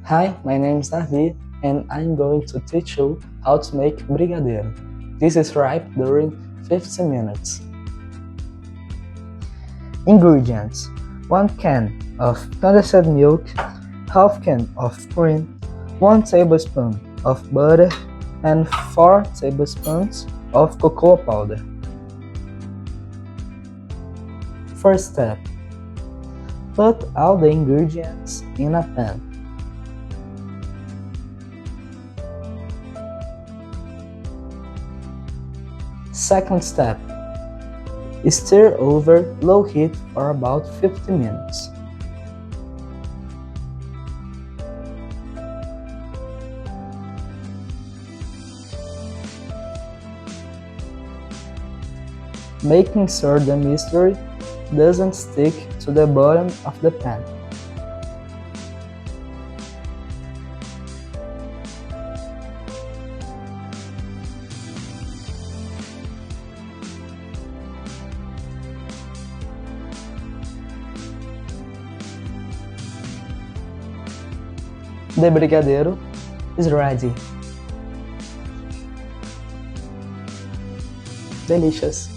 Hi, my name is Davi and I'm going to teach you how to make brigadeiro. This is ripe during 15 minutes. Ingredients: 1 can of condensed milk, half can of cream, 1 tablespoon of butter, and 4 tablespoons of cocoa powder. First step: put all the ingredients in a pan. Second step: stir over low heat for about 50 minutes. Making sure the mixture doesn't stick to the bottom of the pan. The brigadeiro is ready. Delicious!